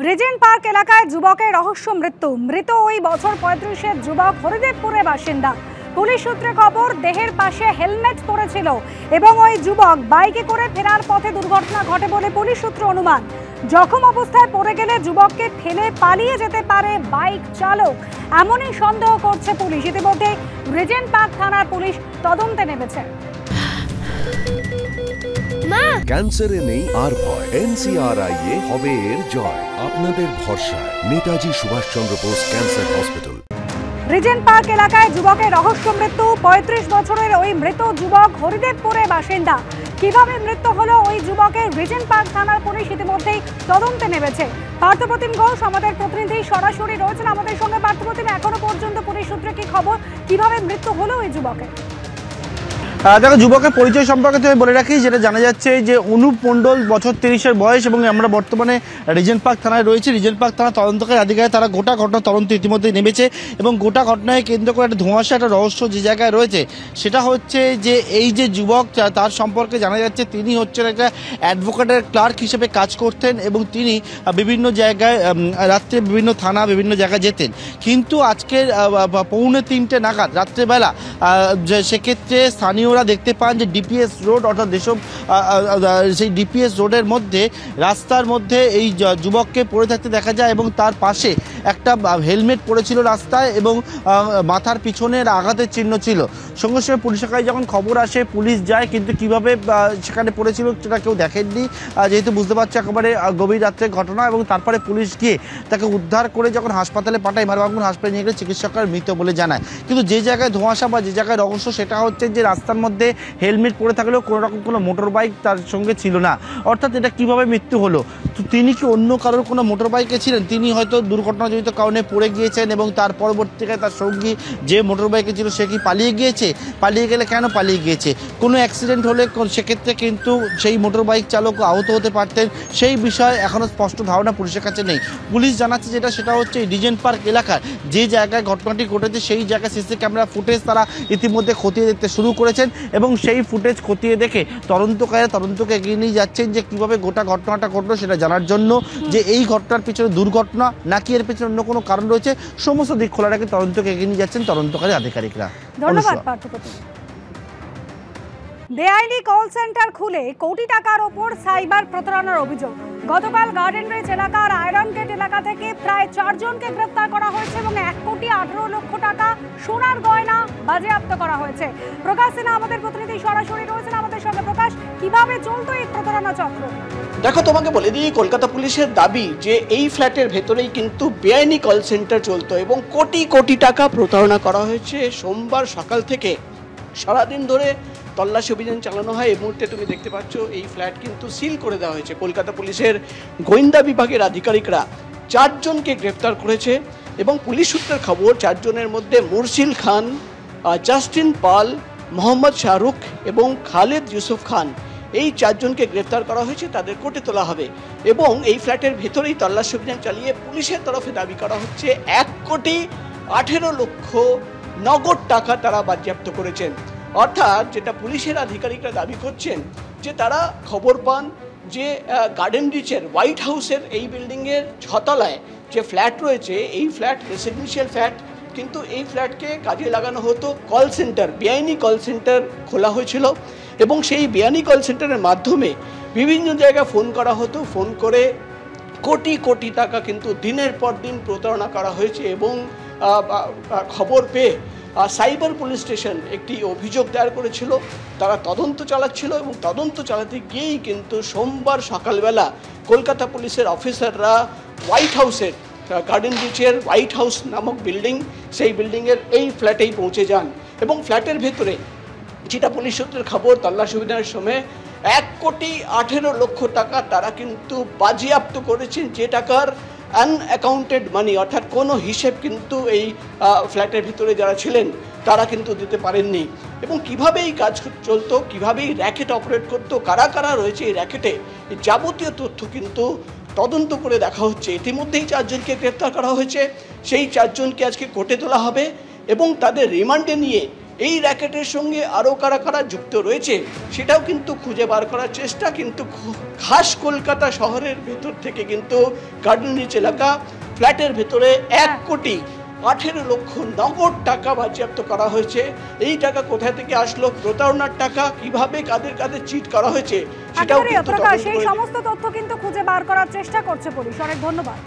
Regent Park এলাকায় যুবকের রহস্য মৃত্যু। মৃত ওই বছর 35-এর যুবক হরিদেবপুরের বাসিন্দা। পুলিশ সূত্রে খবর, দেহের পাশে হেলমেট পরেছিল এবং ওই যুবক বাইকে করে ফেরার পথে দুর্ঘটনা ঘটে বলে পুলিশ সূত্র অনুমান। জখম অবস্থায় পড়ে গেলে যুবককে ফেলে পালিয়ে যেতে পারে বাইক চালক, এমনই সন্দেহ করছে পুলিশ। ইতিমধ্যে রিজেন্ট পার্ক থানার পুলিশ তদন্তে নেমেছে। ক্যান্সারে নেই আর ভয়, NCRI হবে এর জয়। আপনাদের ভরসা Netaji Subhash Chandra Bose cancer hospital. Regent Park এলাকায় যুবকের রহস্য মৃত্যু। 35 বছরের ওই মৃত যুবক হরিদেবপুরের বাসিন্দা। কিভাবে মৃত্যু হলো ওই যুবকের, রিজেন্ট পার্ক থানার পুলিশ ইতিমধ্যেই তদন্তে নেমেছে। পার্থপ্রতিম ঘোষ আমাদের প্রতিনিধি সরাসরি রয়েছেন আমাদের সঙ্গে। পার্থপ্রতিম, এখনো পর্যন্ত পুলিশ সূত্রে কি খবর, কিভাবে মৃত্যু হলো ওই যুবকের? দেখো, যুবকের পরিচয় সম্পর্কে আমি বলে রাখি, যেটা জানা যাচ্ছে যে অনুপ মণ্ডল, বছর 30-এর বয়স, এবং আমরা বর্তমানে রিজেন্ট পার্ক থানায় রয়েছে। রিজেন্ট পার্ক থানা তদন্তকারী আধিকারিক তারা গোটা ঘটনা তদন্ত ইতিমধ্যে নেমেছে এবং গোটা ঘটনায় কেন্দ্র করে একটা ধোঁয়াশা, একটা রহস্য যে জায়গায় রয়েছে সেটা হচ্ছে যে এই যে যুবক, তার সম্পর্কে জানা যাচ্ছে তিনি হচ্ছেন একটা অ্যাডভোকেটের ক্লার্ক হিসেবে কাজ করতেন এবং তিনি বিভিন্ন জায়গায় রাত্রে বিভিন্ন থানা বিভিন্ন জায়গায় যেতেন। কিন্তু আজকের 2:45 নাগাদ রাত্রেবেলা সেক্ষেত্রে স্থানীয় ওরা দেখতে পান যে ডিপিএস রোড, অর্থাৎ দেশব সেই ডিপিএস রোডের মধ্যে রাস্তার মধ্যে এই যুবককে পড়ে থাকতে দেখা যায় এবং তার পাশে একটা হেলমেট পড়েছিল রাস্তায় এবং মাথার পিছনের আঘাতের চিহ্ন ছিল। সঙ্গে সঙ্গে পুলিশ শাখায় যখন খবর আসে পুলিশ যায়, কিন্তু কিভাবে সেখানে পড়েছিল সেটা কেউ দেখেননি, যেহেতু বুঝতে পারছে একেবারে গভীর রাত্রের ঘটনা। এবং তারপরে পুলিশ গিয়ে তাকে উদ্ধার করে যখন হাসপাতালে পাঠায়, মারবাঙ্গুর হাসপাতালে নিয়ে গেলে চিকিৎসকের মৃত বলে জানায়। কিন্তু যে জায়গায় ধোঁয়াশা বা যে জায়গায় রহস্য সেটা হচ্ছে যে রাস্তার মধ্যে হেলমেট পরে থাকলেও কোনো রকম কোনো মোটর বাইক তার সঙ্গে ছিল না। অর্থাৎ এটা কিভাবে মৃত্যু হলো, তো তিনি কি অন্য কারোর কোনো মোটর বাইকে ছিলেন, তিনি হয়তো দুর্ঘটনাজনিত কারণে পড়ে গিয়েছেন এবং তার পরবর্তীকালে তার সঙ্গী যে মোটর বাইকে ছিল সে কি পালিয়ে গিয়েছে, পালিয়ে গেলে কেন পালিয়ে গিয়েছে, কোনো অ্যাক্সিডেন্ট হলে সেক্ষেত্রে কিন্তু সেই মোটর বাইক চালকও আহত হতে পারতেন, সেই বিষয়ে এখনও স্পষ্ট ধারণা পুলিশের কাছে নেই। পুলিশ জানাচ্ছে সেটা হচ্ছে রিজেন্ট পার্ক এলাকার যে জায়গায় ঘটনাটি ঘটেছে সেই জায়গায় সিসি ক্যামেরা ফুটেজ তারা ইতিমধ্যে খতিয়ে দেখতে শুরু করেছেন এবং সেই ফুটেজ খতিয়ে দেখে তদন্তকে এগিয়ে নিয়ে যাচ্ছেন যে কীভাবে গোটা ঘটনাটা ঘটলো সেটা জানার জন্য, যে এই ঘটনার পিছনে দুর্ঘটনা নাকি এর পিছনে অন্য কোনো কারণ রয়েছে। সমস্ত দিক খোলা রেখে তদন্তকে এগিয়ে নিয়ে যাচ্ছেন তদন্তকারী আধিকারিকরা। ধন্যবাদ পার্থপ্রতিম। বেআইনি কল সেন্টার খুলে কোটি টাকার ওপর সাইবার প্রতারণার অভিযোগ। গতকাল গার্ডেন রিচ এলাকার আয়রন গেট এলাকা থেকে প্রায় 4 জনকে গ্রেফতার করা হয়েছে এবং 1,18,00,000 টাকা সোনার গয়না বাজেয়াপ্ত করা হয়েছে। প্রকাশ সিনহা আমাদের প্রতিনিধি সরাসরি রয়েছেন আমাদের সঙ্গে। প্রকাশ, কিভাবে চলতো এই প্রতারণা চক্র? দেখো, তোমাকে বলে দিই, কলকাতা পুলিশের দাবি যে এই ফ্ল্যাটের ভেতরেই কিন্তু বেআইনি কল সেন্টার চলতো এবং কোটি কোটি টাকা প্রতারণা করা হয়েছে। সোমবার সকাল থেকে সারাদিন ধরে তল্লাশি অভিযান চালানো হয়। এই মুহূর্তে তুমি দেখতে পাচ্ছ এই ফ্ল্যাট কিন্তু সিল করে দেওয়া হয়েছে। কলকাতা পুলিশের গোয়েন্দা বিভাগের আধিকারিকরা 4 জনকে গ্রেপ্তার করেছে এবং পুলিশ সূত্রের খবর 4 জনের মধ্যে মুরসিল খান, জাস্টিন পাল, মোহাম্মদ শাহরুখ এবং খালেদ ইউসুফ খান, এই 4 জনকে গ্রেপ্তার করা হয়েছে। তাদের কোর্টে তোলা হবে এবং এই ফ্ল্যাটের ভেতরেই তল্লাশি অভিযান চালিয়ে পুলিশের তরফে দাবি করা হচ্ছে 1,18,00,000 নগদ টাকা তারা বাজেয়াপ্ত করেছেন। অর্থাৎ যেটা পুলিশের আধিকারিকরা দাবি করছেন যে তারা খবর পান যে গার্ডেন রিচের হোয়াইট হাউসের এই বিল্ডিংয়ের 6 তলায় যে ফ্ল্যাট রয়েছে, এই ফ্ল্যাট রেসিডেন্সিয়াল ফ্ল্যাট, কিন্তু এই ফ্ল্যাটকে কাজে লাগানো হতো কল সেন্টার, বেআইনি কল সেন্টার খোলা হয়েছিল এবং সেই বেআইনি কল সেন্টারের মাধ্যমে বিভিন্ন জায়গায় ফোন করা হতো। ফোন করে কোটি কোটি টাকা কিন্তু দিনের পর দিন প্রতারণা করা হয়েছে এবং খবর পেয়ে সাইবার পুলিশ স্টেশন একটি অভিযোগ দায়ের করেছিল। তারা তদন্ত চালাচ্ছিল এবং তদন্ত চালাতে গিয়েই কিন্তু সোমবার সকালবেলা কলকাতা পুলিশের অফিসাররা হোয়াইট হাউসের, গার্ডেন রিচের হোয়াইট হাউস নামক বিল্ডিং, সেই বিল্ডিংয়ের এই ফ্ল্যাটেই পৌঁছে যান এবং ফ্ল্যাটের ভেতরে যেটা পুলিশ সূত্রের খবর তল্লাশি অভিযানের সময় 1,18,00,000 টাকা তারা কিন্তু বাজেয়াপ্ত করেছেন, যে টাকার আনঅ্যাকাউন্টেড মানি, অর্থাৎ কোনো হিসেব কিন্তু এই ফ্ল্যাটের ভিতরে যারা ছিলেন তারা কিন্তু দিতে পারেননি। এবং কিভাবে এই কাজ চলতো, কিভাবে এই র্যাকেট অপারেট করতো, কারা কারা রয়েছে এই র্যাকেটে, এই যাবতীয় তথ্য কিন্তু তদন্ত করে দেখা হচ্ছে। ইতিমধ্যেই 4 জনকে গ্রেপ্তার করা হয়েছে, সেই 4 জনকে আজকে কোর্টে তোলা হবে এবং তাদের রিমান্ডে নিয়ে এই র্যাকেটের সঙ্গে আরও কারা কারা যুক্ত রয়েছে সেটাও কিন্তু খুঁজে বার করার চেষ্টা, কিন্তু খাস কলকাতা শহরের ভেতর থেকে কিন্তু গার্ডেন রিচ এলাকা ফ্ল্যাটের ভেতরে 1,18,00,000 নগদ টাকা বাজেয়াপ্ত করা হয়েছে। এই টাকা কোথা থেকে আসলো, প্রতারণার টাকা কিভাবে কাদের কাদের চিট করা হয়েছে সেটাও কিন্তু সেই সমস্ত তথ্য কিন্তু খুঁজে বার করার চেষ্টা করছে পুলিশ। অনেক ধন্যবাদ।